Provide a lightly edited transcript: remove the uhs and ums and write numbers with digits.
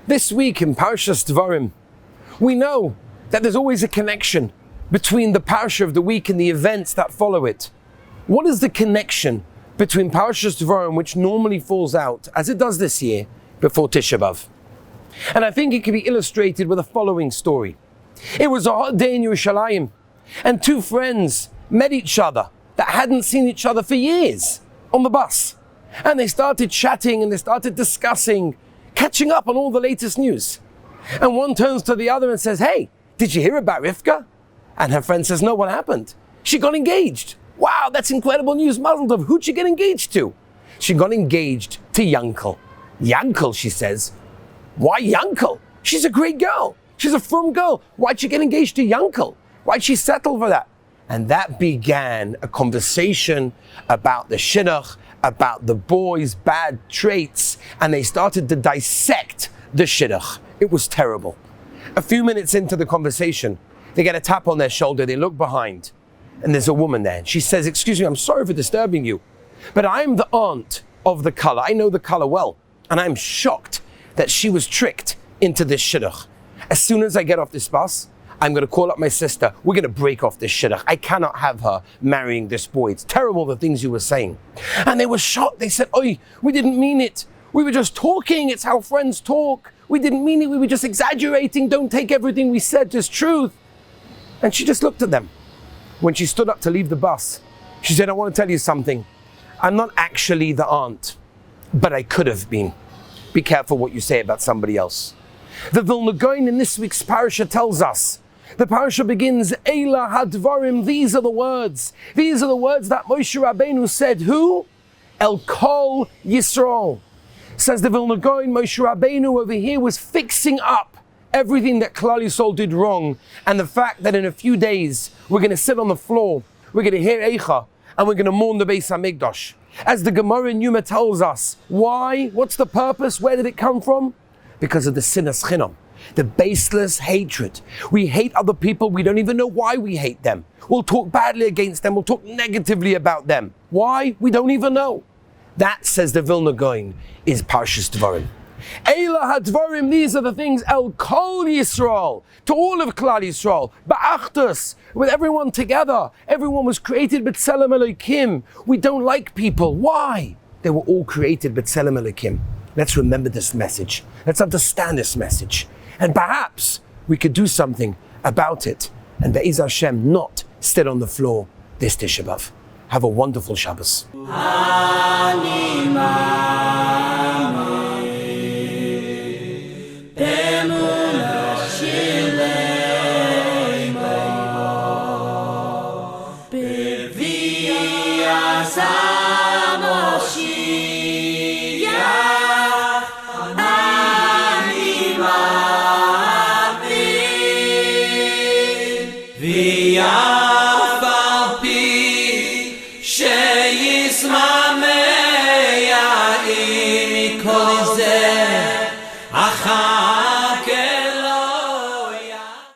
This week in Parshas Devorim, we know that there's always a connection between the Parsha of the week and the events that follow it. What is the connection between Parshas Devorim, which normally falls out, as it does this year, before Tisha B'Av? And I think it can be illustrated with the following story. It was a hot day in Yerushalayim, and two friends met each other that hadn't seen each other for years on the bus. And they started chatting and they started discussing, catching up on all the latest news. And one turns to the other and says, "Hey, did you hear about Rivka?" And her friend says, "No, what happened?" "She got engaged." "Wow, that's incredible news, Mazel Tov. Who'd she get engaged to?" "She got engaged to Yankel." "Yankel," she says. "Why Yankel? She's a great girl. She's a frum girl. Why'd she get engaged to Yankel? Why'd she settle for that?" And that began a conversation about the shidduch, about the boy's bad traits, and they started to dissect the shidduch. It was terrible. A few minutes into the conversation, they get a tap on their shoulder, they look behind, and there's a woman there. And she says, "Excuse me, I'm sorry for disturbing you, but I'm the aunt of the color. I know the color well, and I'm shocked that she was tricked into this shidduch. As soon as I get off this bus, I'm going to call up my sister. We're going to break off this shidduch. I cannot have her marrying this boy. It's terrible the things you were saying." And they were shocked. They said, "Oi, we didn't mean it. We were just talking. It's how friends talk. We didn't mean it. We were just exaggerating. Don't take everything we said as truth." And she just looked at them. When she stood up to leave the bus, she said, "I want to tell you something. I'm not actually the aunt, but I could have been. Be careful what you say about somebody else." The Vilna Gaon in this week's parasha tells us, the parasha begins, Eila hadvarim, these are the words. These are the words that Moshe Rabbeinu said, who? El Kol Yisrael. Says the Vilna Gaon, Moshe Rabbeinu over here was fixing up everything that Klal Yisrael did wrong, and the fact that in a few days we're going to sit on the floor, we're going to hear Eicha, and we're going to mourn the Beis HaMikdash. As the Gemara in Yuma tells us, why? What's the purpose? Where did it come from? Because of the sinas chinam, the baseless hatred. We hate other people, we don't even know why we hate them. We'll talk badly against them, we'll talk negatively about them. Why? We don't even know. That, says the Vilna Gaon, is Parshas Devorim. Eila hadvarim, these are the things, El Kol Yisrael, to all of Klal Yisrael, Ba'achtus, with everyone together. Everyone was created B'Tselem Elokim. We don't like people. Why? They were all created B'Tselem Elokim. Let's remember this message. Let's understand this message. And perhaps we could do something about it. And Be'ez Hashem not sit on the floor this Tisha B'Av. Have a wonderful Shabbos. Via